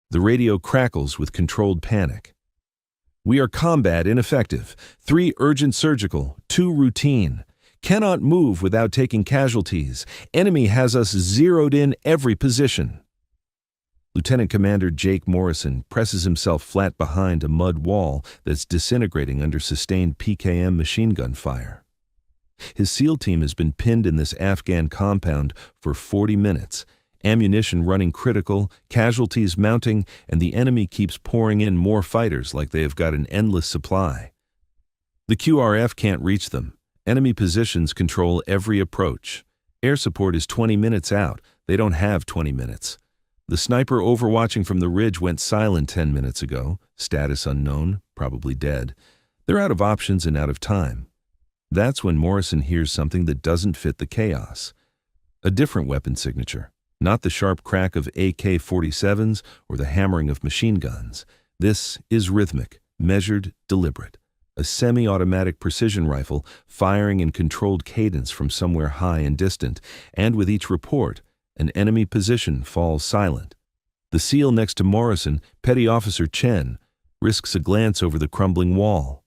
The radio crackles with controlled panic. We are combat ineffective. 3 urgent surgical, 2 routine. Cannot move without taking casualties. Enemy has us zeroed in every position. Lieutenant Commander Jake Morrison presses himself flat behind a mud wall that's disintegrating under sustained PKM machine gun fire. His SEAL team has been pinned in this Afghan compound for 40 minutes, ammunition running critical, casualties mounting, and the enemy keeps pouring in more fighters like they have got an endless supply. The QRF can't reach them. Enemy positions control every approach. Air support is 20 minutes out. They don't have 20 minutes. The sniper overwatching from the ridge went silent 10 minutes ago. Status unknown, probably dead. They're out of options and out of time. That's when Morrison hears something that doesn't fit the chaos. A different weapon signature. Not the sharp crack of AK-47s or the hammering of machine guns. This is rhythmic, measured, deliberate. A semi-automatic precision rifle firing in controlled cadence from somewhere high and distant, and with each report, an enemy position falls silent. The SEAL next to Morrison, Petty Officer Chen, risks a glance over the crumbling wall.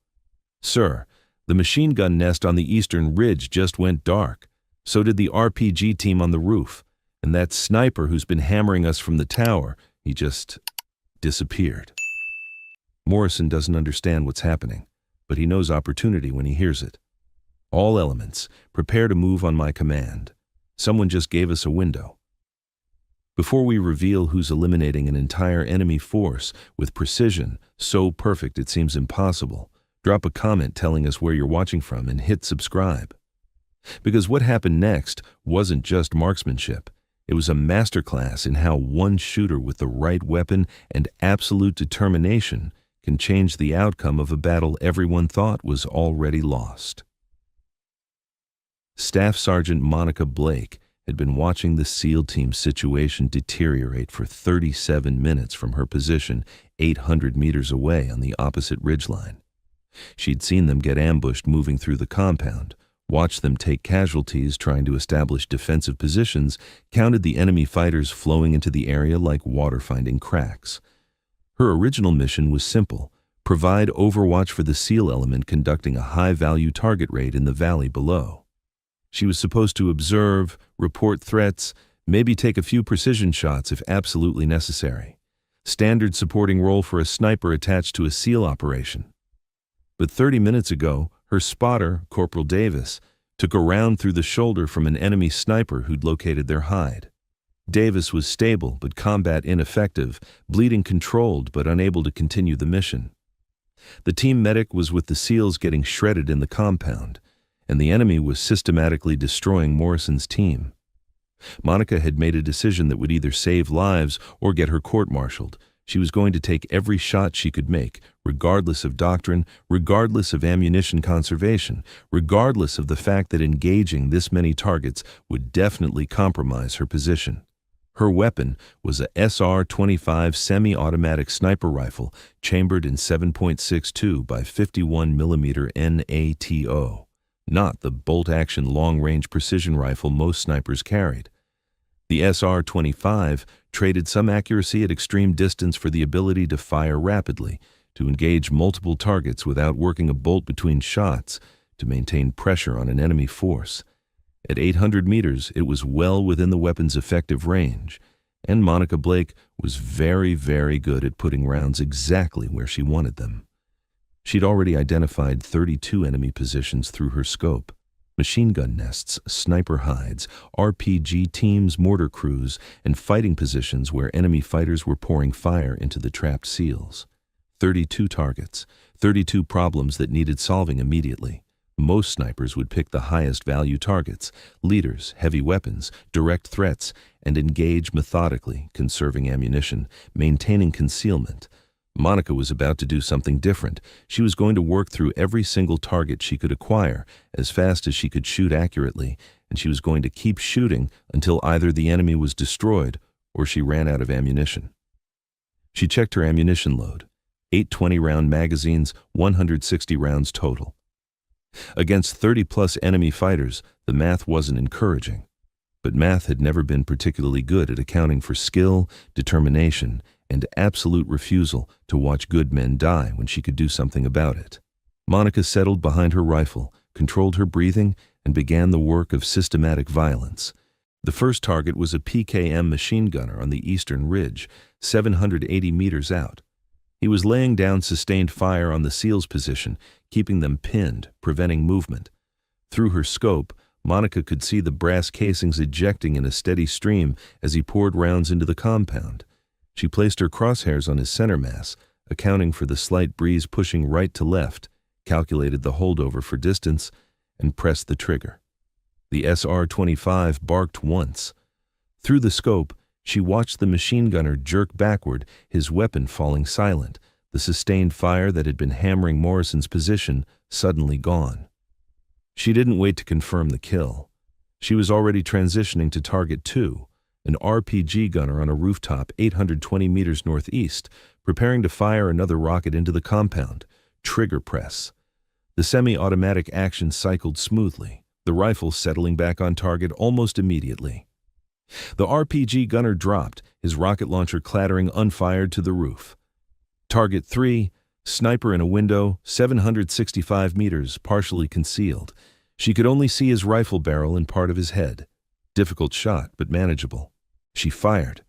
"Sir, the machine gun nest on the eastern ridge just went dark. So did the RPG team on the roof. And that sniper who's been hammering us from the tower, he just disappeared." Morrison doesn't understand what's happening, but he knows opportunity when he hears it. "All elements, prepare to move on my command. Someone just gave us a window." Before we reveal who's eliminating an entire enemy force with precision so perfect it seems impossible, drop a comment telling us where you're watching from and hit subscribe. Because what happened next wasn't just marksmanship. It was a masterclass in how one shooter with the right weapon and absolute determination can change the outcome of a battle everyone thought was already lost. Staff Sergeant Monica Blake had been watching the SEAL team's situation deteriorate for 37 minutes from her position 800 meters away on the opposite ridgeline. She'd seen them get ambushed moving through the compound, watched them take casualties trying to establish defensive positions, counted the enemy fighters flowing into the area like water finding cracks. Her original mission was simple: provide overwatch for the SEAL element conducting a high-value target raid in the valley below. She was supposed to observe, report threats, maybe take a few precision shots if absolutely necessary. Standard supporting role for a sniper attached to a SEAL operation. But 30 minutes ago, her spotter, Corporal Davis, took a round through the shoulder from an enemy sniper who'd located their hide. Davis was stable but combat ineffective, bleeding controlled but unable to continue the mission. The team medic was with the SEALs getting shredded in the compound, and the enemy was systematically destroying Morrison's team. Monica had made a decision that would either save lives or get her court-martialed. She was going to take every shot she could make, regardless of doctrine, regardless of ammunition conservation, regardless of the fact that engaging this many targets would definitely compromise her position. Her weapon was a SR-25 semi-automatic sniper rifle chambered in 7.62 by 51mm NATO, not the bolt-action long-range precision rifle most snipers carried. The SR-25 traded some accuracy at extreme distance for the ability to fire rapidly, to engage multiple targets without working a bolt between shots, to maintain pressure on an enemy force. At 800 meters, it was well within the weapon's effective range, and Monica Blake was very, very good at putting rounds exactly where she wanted them. She'd already identified 32 enemy positions through her scope: machine gun nests, sniper hides, RPG teams, mortar crews, and fighting positions where enemy fighters were pouring fire into the trapped SEALs. 32 targets, 32 problems that needed solving immediately. Most snipers would pick the highest value targets, leaders, heavy weapons, direct threats, and engage methodically, conserving ammunition, maintaining concealment. Monica was about to do something different. She was going to work through every single target she could acquire as fast as she could shoot accurately, and she was going to keep shooting until either the enemy was destroyed or she ran out of ammunition. She checked her ammunition load: 8 20-round magazines, 160 rounds total. Against 30-plus enemy fighters, the math wasn't encouraging. But math had never been particularly good at accounting for skill, determination, and absolute refusal to watch good men die when she could do something about it. Monica settled behind her rifle, controlled her breathing, and began the work of systematic violence. The first target was a PKM machine gunner on the eastern ridge, 780 meters out. He was laying down sustained fire on the SEALs' position, keeping them pinned, preventing movement. Through her scope, Monica could see the brass casings ejecting in a steady stream as he poured rounds into the compound. She placed her crosshairs on his center mass, accounting for the slight breeze pushing right to left, calculated the holdover for distance, and pressed the trigger. The SR-25 barked once. Through the scope, she watched the machine gunner jerk backward, his weapon falling silent, the sustained fire that had been hammering Morrison's position suddenly gone. She didn't wait to confirm the kill. She was already transitioning to target 2, an RPG gunner on a rooftop 820 meters northeast, preparing to fire another rocket into the compound. Trigger press. The semi-automatic action cycled smoothly, the rifle settling back on target almost immediately. The RPG gunner dropped, his rocket launcher clattering unfired to the roof. Target 3, sniper in a window, 765 meters, partially concealed. She could only see his rifle barrel and part of his head. Difficult shot, but manageable. She fired.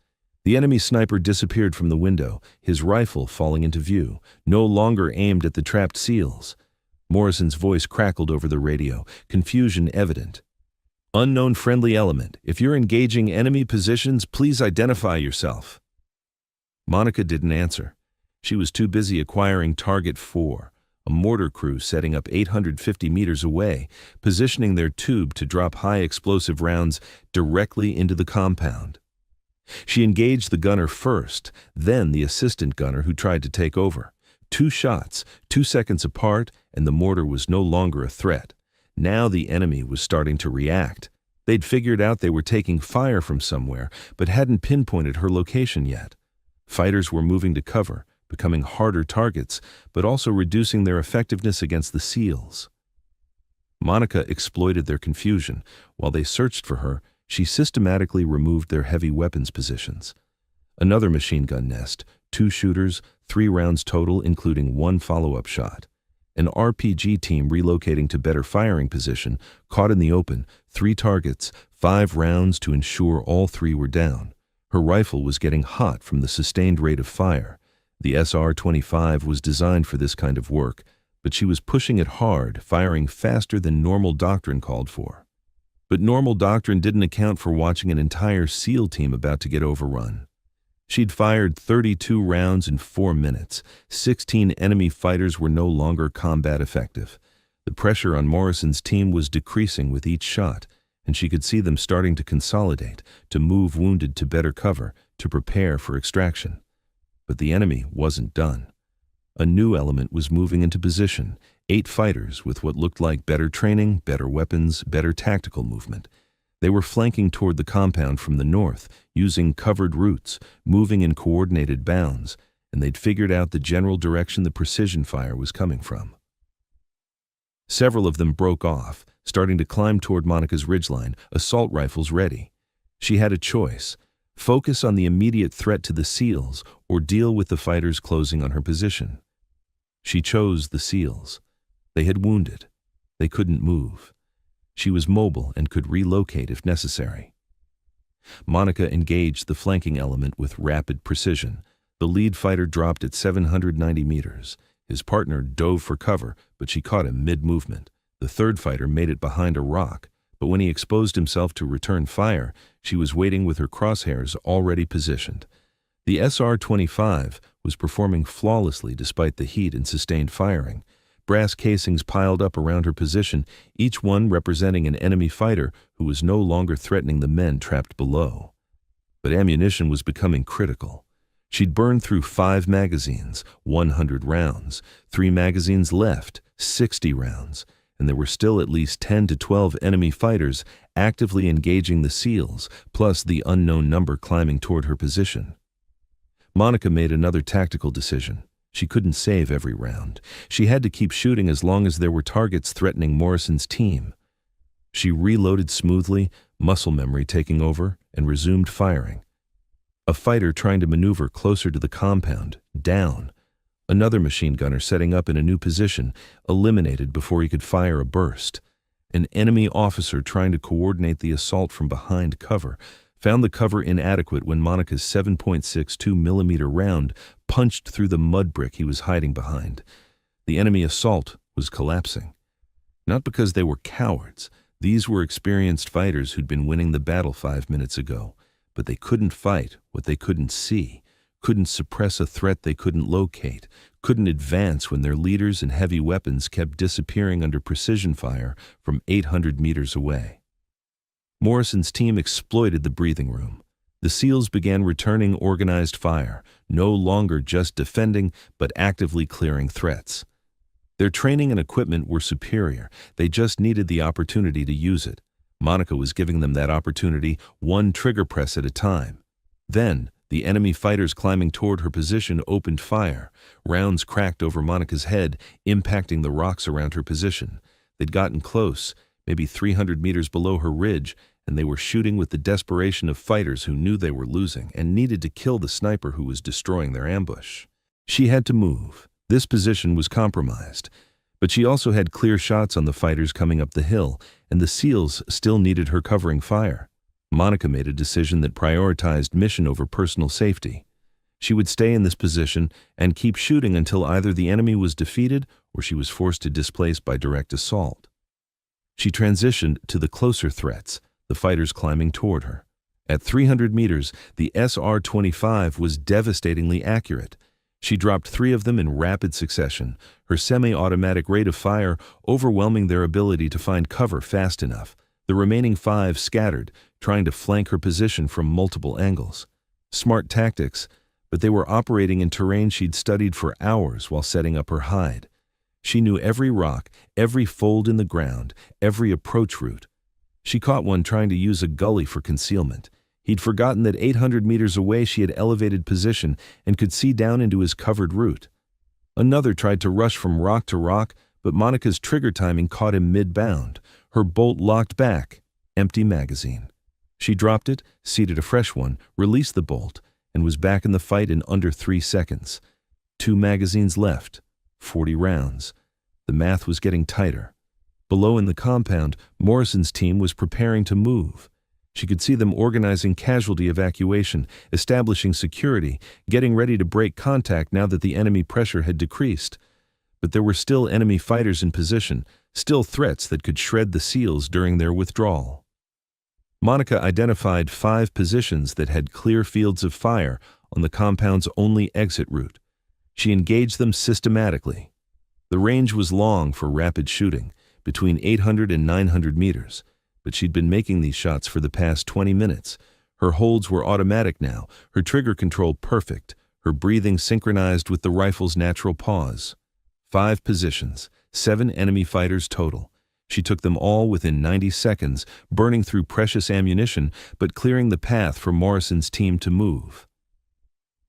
The enemy sniper disappeared from the window, his rifle falling into view, no longer aimed at the trapped SEALs. Morrison's voice crackled over the radio, confusion evident. "Unknown friendly element. If you're engaging enemy positions, please identify yourself." Monica didn't answer. She was too busy acquiring Target 4, a mortar crew setting up 850 meters away, positioning their tube to drop high-explosive rounds directly into the compound. She engaged the gunner first, then the assistant gunner who tried to take over. 2 shots, 2 seconds apart, and the mortar was no longer a threat. Now the enemy was starting to react. They'd figured out they were taking fire from somewhere, but hadn't pinpointed her location yet. Fighters were moving to cover, becoming harder targets, but also reducing their effectiveness against the SEALs. Monica exploited their confusion. While they searched for her, she systematically removed their heavy weapons positions. Another machine gun nest, 2 shooters, 3 rounds total, including 1 follow-up shot. An RPG team relocating to better firing position, caught in the open, 3 targets, 5 rounds to ensure all 3 were down. Her rifle was getting hot from the sustained rate of fire. The SR-25 was designed for this kind of work, but she was pushing it hard, firing faster than normal doctrine called for. But normal doctrine didn't account for watching an entire SEAL team about to get overrun. She'd fired 32 rounds in 4 minutes. 16 enemy fighters were no longer combat effective. The pressure on Morrison's team was decreasing with each shot, and she could see them starting to consolidate, to move wounded to better cover, to prepare for extraction. But the enemy wasn't done. A new element was moving into position, 8 fighters with what looked like better training, better weapons, better tactical movement. They were flanking toward the compound from the north, using covered routes, moving in coordinated bounds, and they'd figured out the general direction the precision fire was coming from. Several of them broke off, starting to climb toward Monica's ridgeline, assault rifles ready. She had a choice: focus on the immediate threat to the SEALs or deal with the fighters closing on her position. She chose the SEALs. They had wounded. They couldn't move. She was mobile and could relocate if necessary. Monica engaged the flanking element with rapid precision. The lead fighter dropped at 790 meters. His partner dove for cover, but she caught him mid-movement. The third fighter made it behind a rock, but when he exposed himself to return fire, she was waiting with her crosshairs already positioned. The SR-25 was performing flawlessly despite the heat and sustained firing. Brass casings piled up around her position, each one representing an enemy fighter who was no longer threatening the men trapped below. But ammunition was becoming critical. She'd burned through 5 magazines, 100 rounds, 3 magazines left, 60 rounds, and there were still at least 10 to 12 enemy fighters actively engaging the SEALs, plus the unknown number climbing toward her position. Monica made another tactical decision. She couldn't save every round. She had to keep shooting as long as there were targets threatening Morrison's team. She reloaded smoothly, muscle memory taking over, and resumed firing. A fighter trying to maneuver closer to the compound, down. Another machine gunner setting up in a new position, eliminated before he could fire a burst. An enemy officer trying to coordinate the assault from behind cover, found the cover inadequate when Monica's 7.62 millimeter round punched through the mud brick he was hiding behind. The enemy assault was collapsing. Not because they were cowards. These were experienced fighters who'd been winning the battle 5 minutes ago, but they couldn't fight what they couldn't see, couldn't suppress a threat they couldn't locate, couldn't advance when their leaders and heavy weapons kept disappearing under precision fire from 800 meters away. Morrison's team exploited the breathing room. The SEALs began returning organized fire, no longer just defending, but actively clearing threats. Their training and equipment were superior. They just needed the opportunity to use it. Monica was giving them that opportunity, one trigger press at a time. Then, the enemy fighters climbing toward her position opened fire. Rounds cracked over Monica's head, impacting the rocks around her position. They'd gotten close, maybe 300 meters below her ridge, and they were shooting with the desperation of fighters who knew they were losing and needed to kill the sniper who was destroying their ambush. She had to move. This position was compromised. But she also had clear shots on the fighters coming up the hill, and the SEALs still needed her covering fire. Monica made a decision that prioritized mission over personal safety. She would stay in this position and keep shooting until either the enemy was defeated or she was forced to displace by direct assault. She transitioned to the closer threats, the fighters climbing toward her. At 300 meters, the SR-25 was devastatingly accurate. She dropped 3 of them in rapid succession, her semi-automatic rate of fire overwhelming their ability to find cover fast enough. The remaining 5 scattered, trying to flank her position from multiple angles. Smart tactics, but they were operating in terrain she'd studied for hours while setting up her hide. She knew every rock, every fold in the ground, every approach route. She caught one trying to use a gully for concealment. He'd forgotten that 800 meters away she had elevated position and could see down into his covered route. Another tried to rush from rock to rock, but Monica's trigger timing caught him mid-bound. Her bolt locked back. Empty magazine. She dropped it, seated a fresh one, released the bolt, and was back in the fight in under 3 seconds. 2 magazines left. 40 rounds. The math was getting tighter. Below in the compound, Morrison's team was preparing to move. She could see them organizing casualty evacuation, establishing security, getting ready to break contact now that the enemy pressure had decreased. But there were still enemy fighters in position, still threats that could shred the SEALs during their withdrawal. Monica identified 5 positions that had clear fields of fire on the compound's only exit route. She engaged them systematically. The range was long for rapid shooting, between 800 and 900 meters. But she'd been making these shots for the past 20 minutes. Her holds were automatic now, her trigger control perfect, her breathing synchronized with the rifle's natural pause. 5 positions, 7 enemy fighters total. She took them all within 90 seconds, burning through precious ammunition, but clearing the path for Morrison's team to move.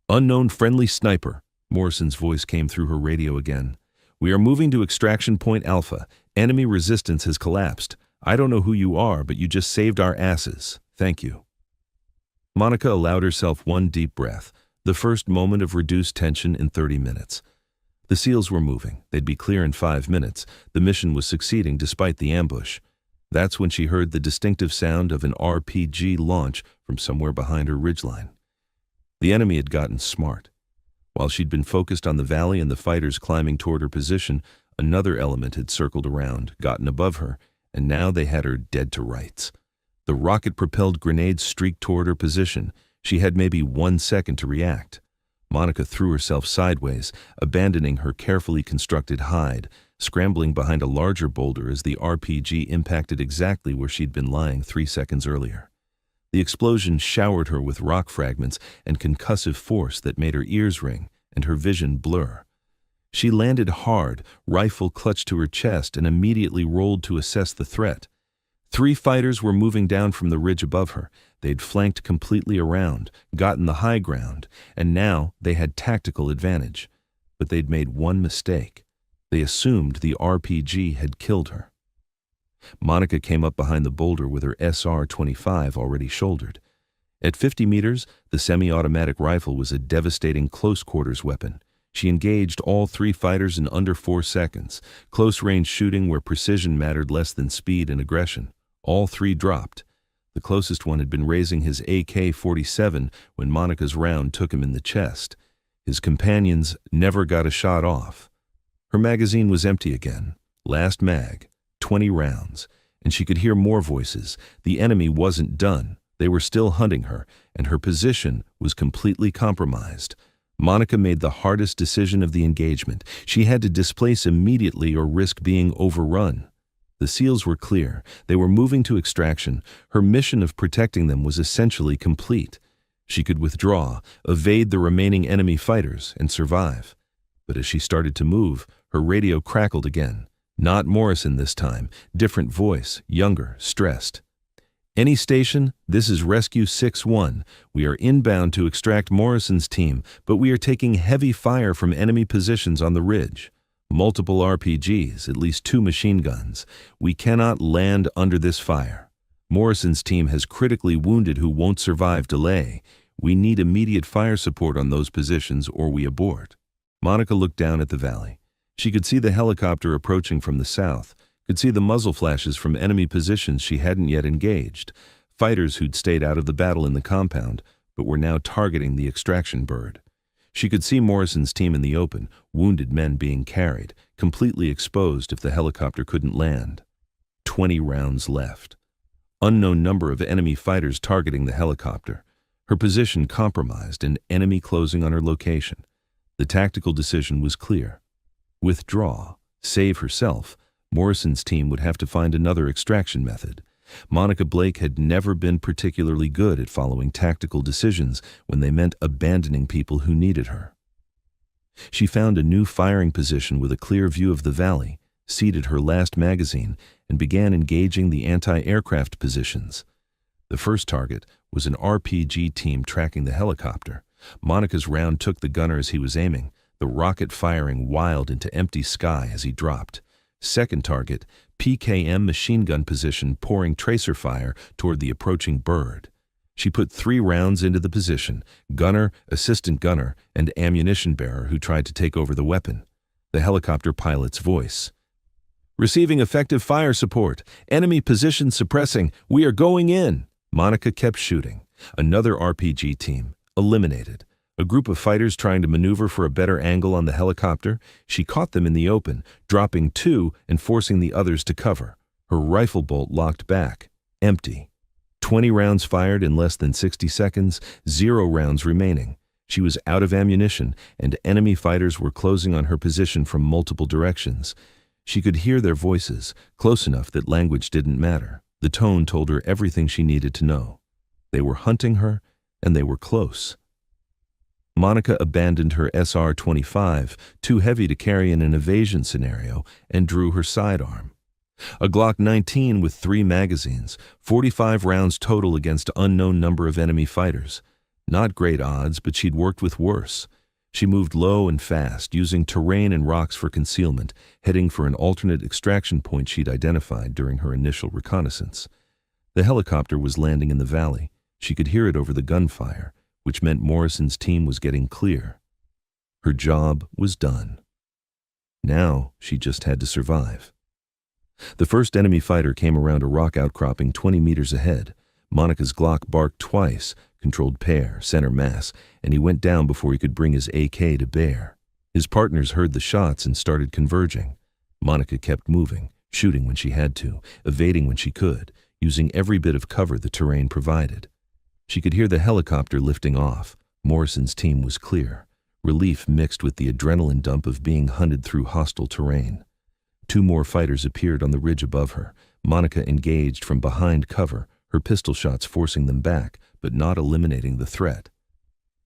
"Unknown friendly sniper," Morrison's voice came through her radio again. "We are moving to extraction point Alpha. Enemy resistance has collapsed. I don't know who you are, but you just saved our asses. Thank you." Monica allowed herself one deep breath, the first moment of reduced tension in 30 minutes. The SEALs were moving. They'd be clear in 5 minutes. The mission was succeeding despite the ambush. That's when she heard the distinctive sound of an RPG launch from somewhere behind her ridgeline. The enemy had gotten smart. While she'd been focused on the valley and the fighters climbing toward her position, another element had circled around, gotten above her, and now they had her dead to rights. The rocket-propelled grenade streaked toward her position. She had maybe 1 second to react. Monica threw herself sideways, abandoning her carefully constructed hide, scrambling behind a larger boulder as the RPG impacted exactly where she'd been lying 3 seconds earlier. The explosion showered her with rock fragments and concussive force that made her ears ring and her vision blur. She landed hard, rifle clutched to her chest, and immediately rolled to assess the threat. 3 fighters were moving down from the ridge above her. They'd flanked completely around, gotten the high ground, and now they had tactical advantage. But they'd made one mistake. They assumed the RPG had killed her. Monica came up behind the boulder with her SR-25 already shouldered. At 50 meters, the semi-automatic rifle was a devastating close-quarters weapon. She engaged all 3 fighters in under 4 seconds, close-range shooting where precision mattered less than speed and aggression. All 3 dropped. The closest one had been raising his AK-47 when Monica's round took him in the chest. His companions never got a shot off. Her magazine was empty again. Last mag, 20 rounds, and she could hear more voices. The enemy wasn't done. They were still hunting her, and her position was completely compromised. Monica made the hardest decision of the engagement. She had to displace immediately or risk being overrun. The SEALs were clear. They were moving to extraction. Her mission of protecting them was essentially complete. She could withdraw, evade the remaining enemy fighters, and survive. But as she started to move, her radio crackled again. Not Morrison this time. Different voice, younger, stressed. "Any station, this is Rescue 6-1. We are inbound to extract Morrison's team, but we are taking heavy fire from enemy positions on the ridge. Multiple RPGs, at least 2 machine guns. We cannot land under this fire. Morrison's team has critically wounded who won't survive delay. We need immediate fire support on those positions or we abort." Monica looked down at the valley. She could see the helicopter approaching from the south, could see the muzzle flashes from enemy positions she hadn't yet engaged, fighters who'd stayed out of the battle in the compound, but were now targeting the extraction bird. She could see Morrison's team in the open, wounded men being carried, completely exposed if the helicopter couldn't land. 20 rounds left. Unknown number of enemy fighters targeting the helicopter. Her position compromised and enemy closing on her location. The tactical decision was clear. Withdraw, save herself. Morrison's team would have to find another extraction method. Monica Blake had never been particularly good at following tactical decisions when they meant abandoning people who needed her. She found a new firing position with a clear view of the valley, seated her last magazine, and began engaging the anti-aircraft positions. The first target was an RPG team tracking the helicopter. Monica's round took the gunner as he was aiming, the rocket firing wild into empty sky as he dropped. Second target, PKM machine gun position pouring tracer fire toward the approaching bird. She put 3 rounds into the position, gunner, assistant gunner, and ammunition bearer who tried to take over the weapon. The helicopter pilot's voice. "Receiving effective fire support. Enemy position suppressing. We are going in." Monica kept shooting. Another RPG team. Eliminated. A group of fighters trying to maneuver for a better angle on the helicopter. She caught them in the open, dropping 2 and forcing the others to cover. Her rifle bolt locked back. Empty. 20 rounds fired in less than 60 seconds, 0 rounds remaining. She was out of ammunition, and enemy fighters were closing on her position from multiple directions. She could hear their voices, close enough that language didn't matter. The tone told her everything she needed to know. They were hunting her, and they were close. Monica abandoned her SR-25, too heavy to carry in an evasion scenario, and drew her sidearm. A Glock 19 with 3 magazines, 45 rounds total against unknown number of enemy fighters. Not great odds, but she'd worked with worse. She moved low and fast, using terrain and rocks for concealment, heading for an alternate extraction point she'd identified during her initial reconnaissance. The helicopter was landing in the valley. She could hear it over the gunfire, which meant Morrison's team was getting clear. Her job was done. Now she just had to survive. The first enemy fighter came around a rock outcropping 20 meters ahead. Monica's Glock barked twice, controlled pair, center mass, and he went down before he could bring his AK to bear. His partners heard the shots and started converging. Monica kept moving, shooting when she had to, evading when she could, using every bit of cover the terrain provided. She could hear the helicopter lifting off. Morrison's team was clear, relief mixed with the adrenaline dump of being hunted through hostile terrain. 2 more fighters appeared on the ridge above her. Monica engaged from behind cover, her pistol shots forcing them back, but not eliminating the threat.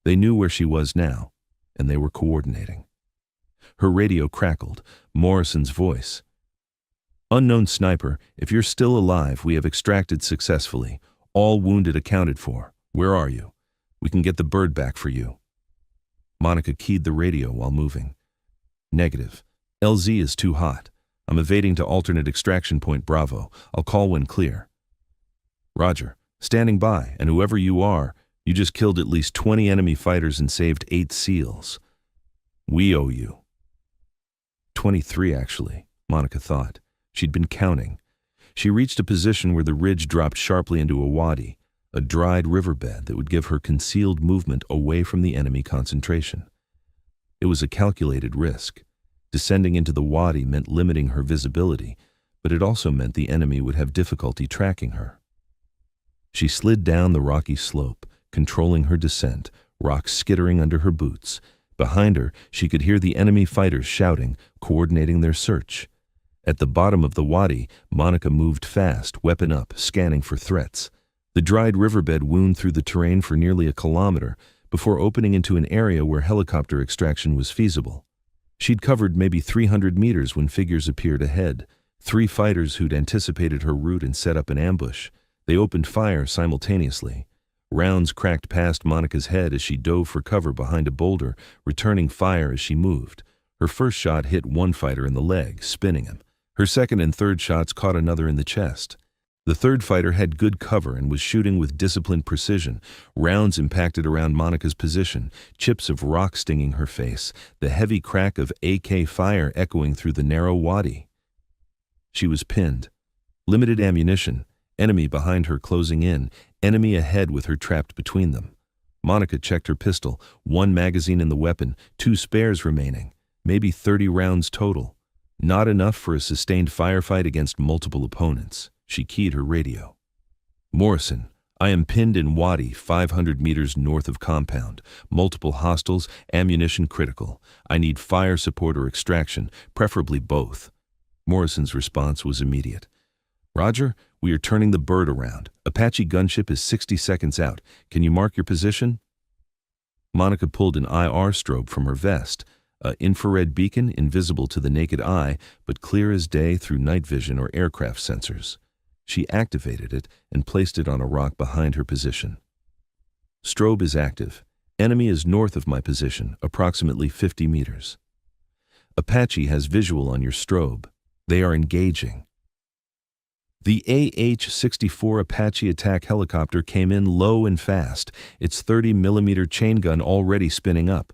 They knew where she was now, and they were coordinating. Her radio crackled, Morrison's voice. "Unknown sniper, if you're still alive, we have extracted successfully. All wounded accounted for. Where are you? We can get the bird back for you." Monica keyed the radio while moving. "Negative. LZ is too hot. I'm evading to alternate extraction point Bravo. I'll call when clear." "Roger. Standing by, and whoever you are, You just killed at least 20 enemy fighters and saved 8 SEALs. We owe you. 23, actually, Monica thought. She'd been counting. She reached a position where the ridge dropped sharply into a wadi, a dried riverbed that would give her concealed movement away from the enemy concentration. It was a calculated risk. Descending into the wadi meant limiting her visibility, but it also meant the enemy would have difficulty tracking her. She slid down the rocky slope, controlling her descent, rocks skittering under her boots. Behind her, she could hear the enemy fighters shouting, coordinating their search. At the bottom of the wadi, Monica moved fast, weapon up, scanning for threats. The dried riverbed wound through the terrain for nearly a kilometer before opening into an area where helicopter extraction was feasible. She'd covered maybe 300 meters when figures appeared ahead, 3 fighters who'd anticipated her route and set up an ambush. They opened fire simultaneously. Rounds cracked past Monica's head as she dove for cover behind a boulder, returning fire as she moved. Her first shot hit one fighter in the leg, spinning him. Her second and third shots caught another in the chest. The third fighter had good cover and was shooting with disciplined precision. Rounds impacted around Monica's position, chips of rock stinging her face, the heavy crack of AK fire echoing through the narrow wadi. She was pinned. Limited ammunition, enemy behind her closing in, enemy ahead with her trapped between them. Monica checked her pistol, 1 magazine in the weapon, 2 spares remaining, maybe 30 rounds total. Not enough for a sustained firefight against multiple opponents. She keyed her radio. Morrison, I am pinned in wadi 500 meters north of compound. Multiple hostiles, ammunition critical. I need fire support or extraction, preferably both. Morrison's response was immediate. Roger, we are turning the bird around. Apache gunship is 60 seconds out. Can you mark your position? Monica pulled an IR strobe from her vest, an infrared beacon invisible to the naked eye, but clear as day through night vision or aircraft sensors. She activated it and placed it on a rock behind her position. Strobe is active. Enemy is north of my position, approximately 50 meters. Apache has visual on your strobe. They are engaging. The AH-64 Apache attack helicopter came in low and fast, its 30mm chain gun already spinning up.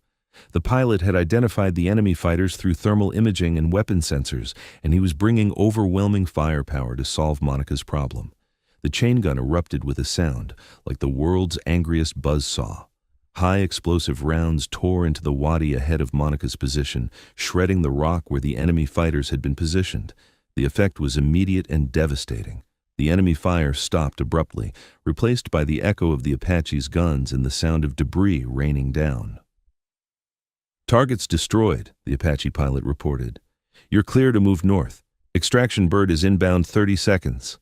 The pilot had identified the enemy fighters through thermal imaging and weapon sensors, and he was bringing overwhelming firepower to solve Monica's problem. The chain gun erupted with a sound, like the world's angriest buzzsaw. High explosive rounds tore into the wadi ahead of Monica's position, shredding the rock where the enemy fighters had been positioned. The effect was immediate and devastating. The enemy fire stopped abruptly, replaced by the echo of the Apache's guns and the sound of debris raining down. Targets destroyed, the Apache pilot reported. You're clear to move north. Extraction bird is inbound 30 seconds.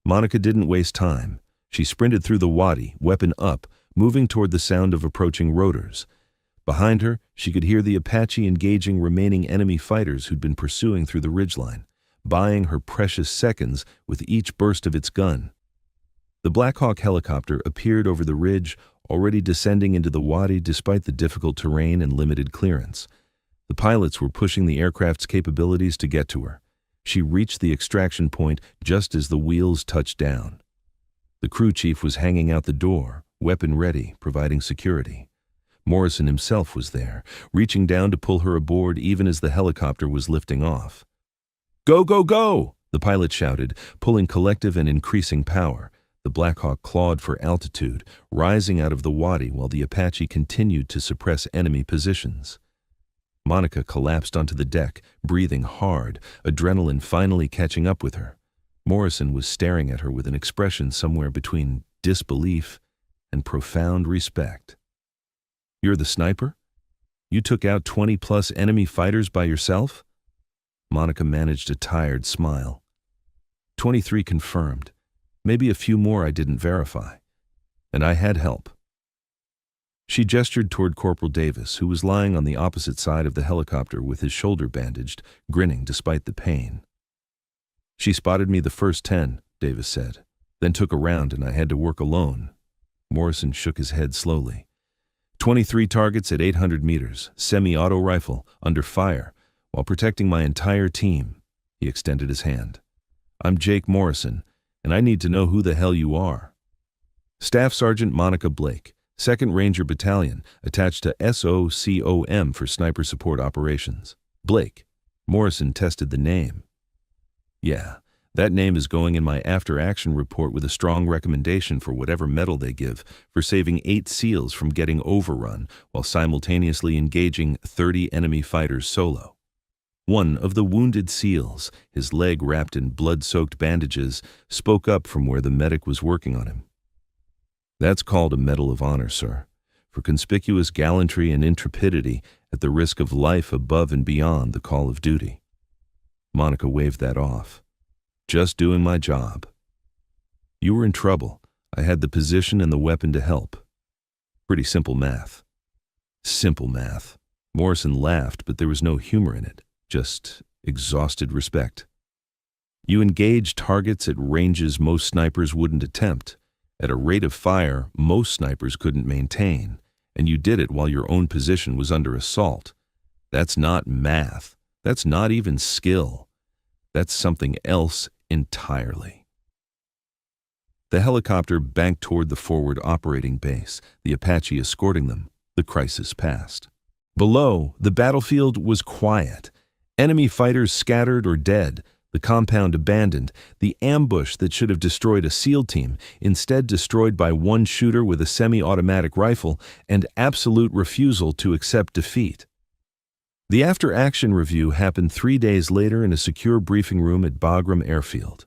Monica didn't waste time. She sprinted through the wadi, weapon up, moving toward the sound of approaching rotors. Behind her, she could hear the Apache engaging remaining enemy fighters who'd been pursuing through the ridgeline, buying her precious seconds with each burst of its gun. The Black Hawk helicopter appeared over the ridge, already descending into the wadi despite the difficult terrain and limited clearance. The pilots were pushing the aircraft's capabilities to get to her. She reached the extraction point just as the wheels touched down. The crew chief was hanging out the door, weapon ready, providing security. Morrison himself was there, reaching down to pull her aboard even as the helicopter was lifting off. Go, go, go! The pilot shouted, pulling collective and increasing power. The Black Hawk clawed for altitude, rising out of the wadi while the Apache continued to suppress enemy positions. Monica collapsed onto the deck, breathing hard, adrenaline finally catching up with her. Morrison was staring at her with an expression somewhere between disbelief and profound respect. You're the sniper? You took out 20+ enemy fighters by yourself? Monica managed a tired smile. 23 confirmed. Maybe a few more I didn't verify. And I had help. She gestured toward Corporal Davis, who was lying on the opposite side of the helicopter with his shoulder bandaged, grinning despite the pain. She spotted me the first 10, Davis said, then took a round and I had to work alone. Morrison shook his head slowly. 23 targets at 800 meters, semi-auto rifle, under fire, while protecting my entire team. He extended his hand. I'm Jake Morrison, and I need to know who the hell you are. Staff Sergeant Monica Blake, 2nd Ranger Battalion, attached to SOCOM for sniper support operations. Blake. Morrison tested the name. Yeah, that name is going in my after-action report with a strong recommendation for whatever medal they give for saving 8 SEALs from getting overrun while simultaneously engaging 30 enemy fighters solo. One of the wounded SEALs, his leg wrapped in blood-soaked bandages, spoke up from where the medic was working on him. That's called a Medal of Honor, sir, for conspicuous gallantry and intrepidity at the risk of life above and beyond the call of duty. Monica waved that off. Just doing my job. You were in trouble. I had the position and the weapon to help. Pretty simple math. Simple math. Morrison laughed, but there was no humor in it, just exhausted respect. You engaged targets at ranges most snipers wouldn't attempt, at a rate of fire most snipers couldn't maintain, and you did it while your own position was under assault. That's not math. That's not even skill. That's something else entirely. The helicopter banked toward the forward operating base, the Apache escorting them. The crisis passed. Below, the battlefield was quiet. Enemy fighters scattered or dead, the compound abandoned, the ambush that should have destroyed a SEAL team, instead destroyed by one shooter with a semi-automatic rifle and absolute refusal to accept defeat. The after-action review happened 3 days later in a secure briefing room at Bagram Airfield.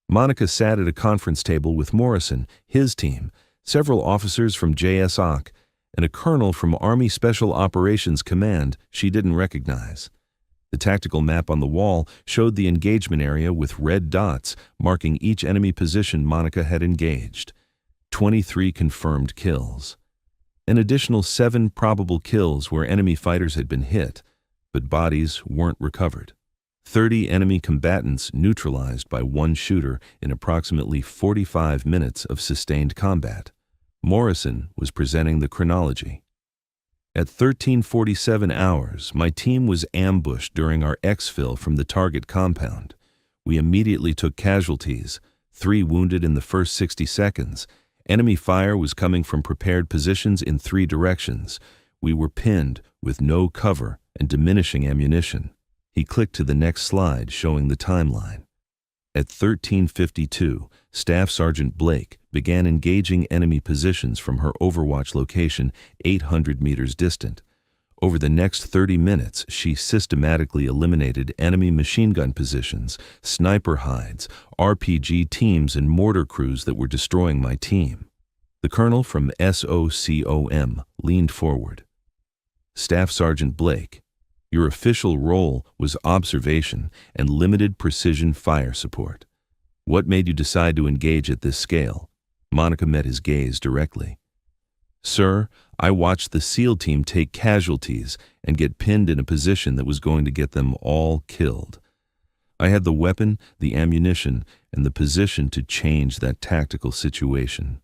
Monica sat at a conference table with Morrison, his team, several officers from JSOC, and a colonel from Army Special Operations Command she didn't recognize. The tactical map on the wall showed the engagement area with red dots marking each enemy position Monica had engaged. 23 confirmed kills. An additional 7 probable kills where enemy fighters had been hit, but bodies weren't recovered. 30 enemy combatants neutralized by one shooter in approximately 45 minutes of sustained combat. Morrison was presenting the chronology. At 13:47 hours, my team was ambushed during our exfil from the target compound. We immediately took casualties, 3 wounded in the first 60 seconds. Enemy fire was coming from prepared positions in 3 directions. We were pinned with no cover and diminishing ammunition. He clicked to the next slide showing the timeline. At 13:52, Staff Sergeant Blake began engaging enemy positions from her overwatch location 800 meters distant. Over the next 30 minutes, she systematically eliminated enemy machine gun positions, sniper hides, RPG teams, and mortar crews that were destroying my team. The colonel from SOCOM leaned forward. Staff Sergeant Blake, your official role was observation and limited precision fire support. What made you decide to engage at this scale? Monica met his gaze directly. Sir, I watched the SEAL team take casualties and get pinned in a position that was going to get them all killed. I had the weapon, the ammunition, and the position to change that tactical situation.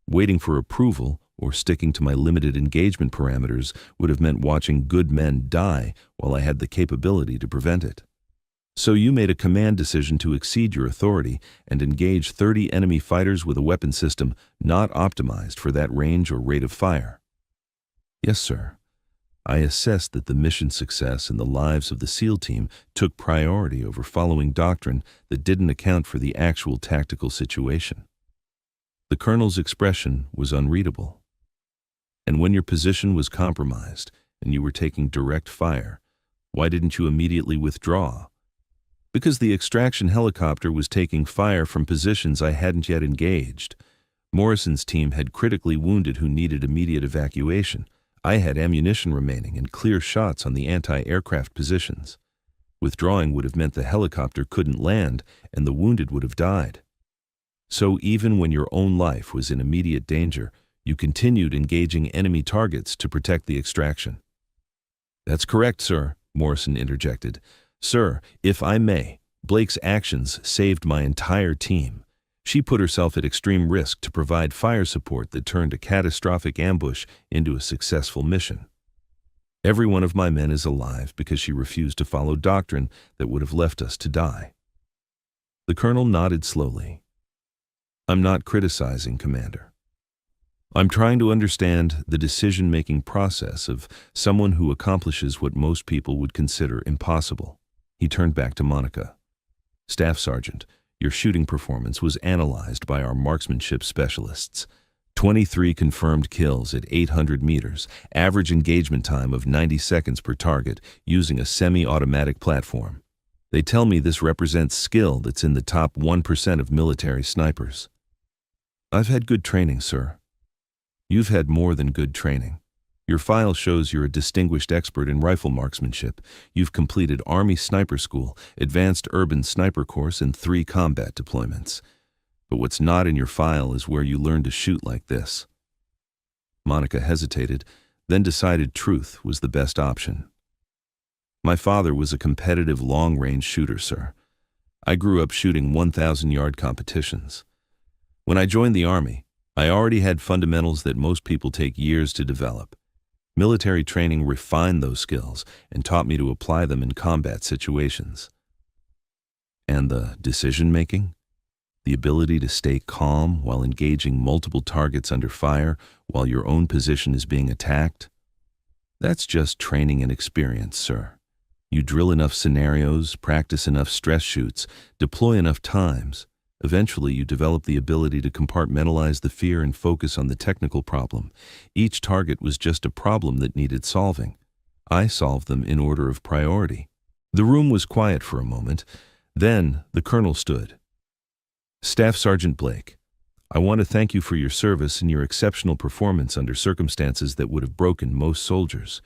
Waiting for approval or sticking to my limited engagement parameters would have meant watching good men die while I had the capability to prevent it. So you made a command decision to exceed your authority and engage 30 enemy fighters with a weapon system not optimized for that range or rate of fire. Yes, sir. I assessed that the mission success and the lives of the SEAL team took priority over following doctrine that didn't account for the actual tactical situation. The colonel's expression was unreadable. And when your position was compromised and you were taking direct fire, why didn't you immediately withdraw? Because the extraction helicopter was taking fire from positions I hadn't yet engaged. Morrison's team had critically wounded who needed immediate evacuation. I had ammunition remaining and clear shots on the anti-aircraft positions. Withdrawing would have meant the helicopter couldn't land and the wounded would have died. So even when your own life was in immediate danger, you continued engaging enemy targets to protect the extraction. That's correct, sir, Morrison interjected. Sir, if I may, Blake's actions saved my entire team. She put herself at extreme risk to provide fire support that turned a catastrophic ambush into a successful mission. Every one of my men is alive because she refused to follow doctrine that would have left us to die. The colonel nodded slowly. I'm not criticizing, Commander. I'm trying to understand the decision-making process of someone who accomplishes what most people would consider impossible. He turned back to Monica. Staff Sergeant, your shooting performance was analyzed by our marksmanship specialists. 23 confirmed kills at 800 meters, average engagement time of 90 seconds per target using a semi-automatic platform. They tell me this represents skill that's in the top 1% of military snipers. I've had good training, sir. You've had more than good training. Your file shows you're a distinguished expert in rifle marksmanship. You've completed Army Sniper School, Advanced Urban Sniper Course, and 3 combat deployments. But what's not in your file is where you learned to shoot like this. Monica hesitated, then decided truth was the best option. My father was a competitive long-range shooter, sir. I grew up shooting 1,000-yard competitions. When I joined the Army, I already had fundamentals that most people take years to develop. Military training refined those skills and taught me to apply them in combat situations. And the decision-making? The ability to stay calm while engaging multiple targets under fire while your own position is being attacked? That's just training and experience, sir. You drill enough scenarios, practice enough stress shoots, deploy enough times. Eventually, you develop the ability to compartmentalize the fear and focus on the technical problem. Each target was just a problem that needed solving. I solved them in order of priority. The room was quiet for a moment. Then the colonel stood. Staff Sergeant Blake, I want to thank you for your service and your exceptional performance under circumstances that would have broken most soldiers.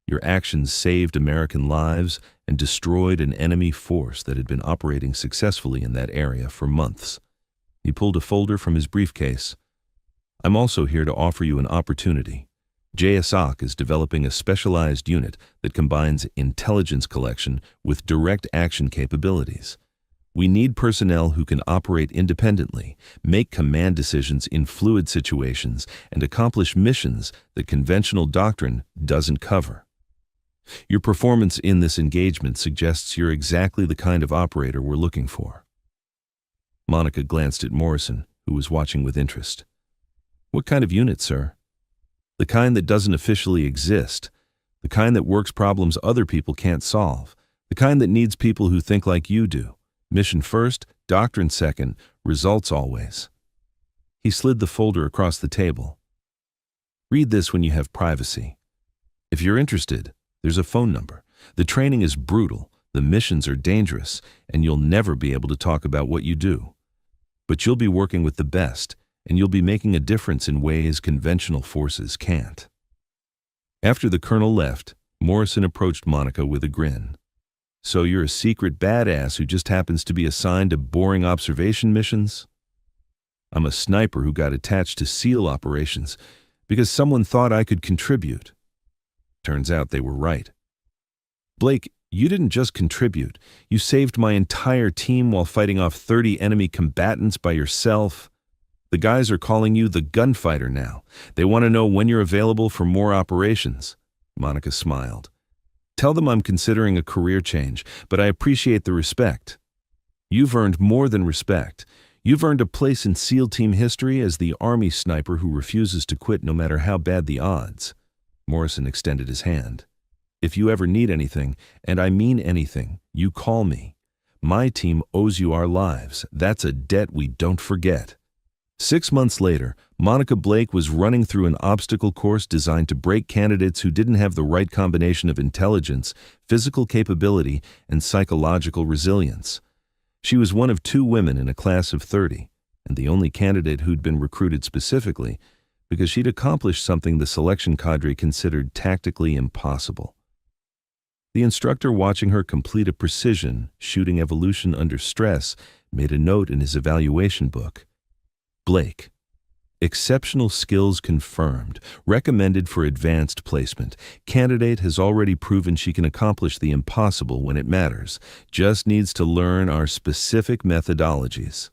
Your actions saved American lives and destroyed an enemy force that had been operating successfully in that area for months. He pulled a folder from his briefcase. I'm also here to offer you an opportunity. JSOC is developing a specialized unit that combines intelligence collection with direct action capabilities. We need personnel who can operate independently, make command decisions in fluid situations, and accomplish missions that conventional doctrine doesn't cover. Your performance in this engagement suggests you're exactly the kind of operator we're looking for. Monica glanced at Morrison, who was watching with interest. What kind of unit, sir? The kind that doesn't officially exist. The kind that works problems other people can't solve. The kind that needs people who think like you do. Mission first, doctrine second, results always. He slid the folder across the table. Read this when you have privacy. If you're interested, there's a phone number. The training is brutal, the missions are dangerous, and you'll never be able to talk about what you do. But you'll be working with the best, and you'll be making a difference in ways conventional forces can't. After the colonel left, Morrison approached Monica with a grin. So you're a secret badass who just happens to be assigned to boring observation missions? I'm a sniper who got attached to SEAL operations because someone thought I could contribute. Turns out they were right. Blake, you didn't just contribute. You saved my entire team while fighting off 30 enemy combatants by yourself. The guys are calling you the gunfighter now. They want to know when you're available for more operations. Monica smiled. Tell them I'm considering a career change, but I appreciate the respect. You've earned more than respect. You've earned a place in SEAL team history as the Army sniper who refuses to quit no matter how bad the odds. Morrison extended his hand. If you ever need anything, and I mean anything, you call me. My team owes you our lives. That's a debt we don't forget. 6 months later, Monica Blake was running through an obstacle course designed to break candidates who didn't have the right combination of intelligence, physical capability, and psychological resilience. She was one of 2 women in a class of 30, and the only candidate who'd been recruited specifically because she'd accomplished something the selection cadre considered tactically impossible. The instructor watching her complete a precision shooting evolution under stress made a note in his evaluation book. Blake. Exceptional skills confirmed. Recommended for advanced placement. Candidate has already proven she can accomplish the impossible when it matters. Just needs to learn our specific methodologies.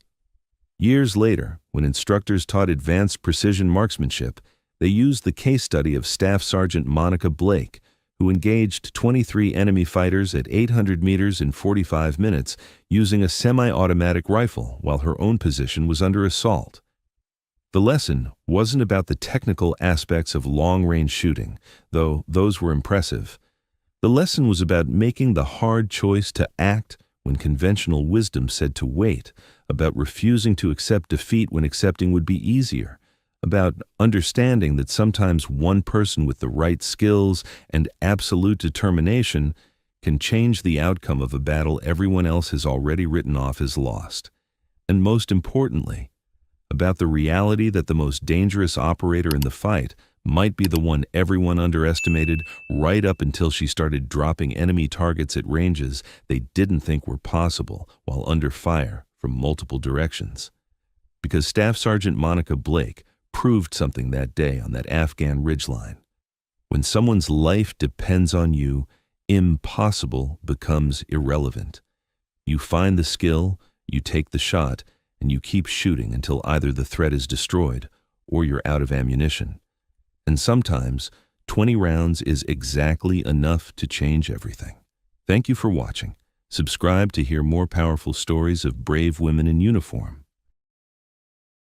Years later, when instructors taught advanced precision marksmanship, they used the case study of Staff Sergeant Monica Blake, who engaged 23 enemy fighters at 800 meters in 45 minutes using a semi-automatic rifle while her own position was under assault. The lesson wasn't about the technical aspects of long-range shooting, though those were impressive. The lesson was about making the hard choice to act when conventional wisdom said to wait, about refusing to accept defeat when accepting would be easier, about understanding that sometimes one person with the right skills and absolute determination can change the outcome of a battle everyone else has already written off as lost. And most importantly, about the reality that the most dangerous operator in the fight might be the one everyone underestimated right up until she started dropping enemy targets at ranges they didn't think were possible while under fire from multiple directions. Because Staff Sergeant Monica Blake proved something that day on that Afghan ridgeline. When someone's life depends on you, impossible becomes irrelevant. You find the skill, you take the shot, and you keep shooting until either the threat is destroyed or you're out of ammunition. And sometimes 20 rounds is exactly enough to change everything. Thank you for watching. Subscribe to hear more powerful stories of brave women in uniform.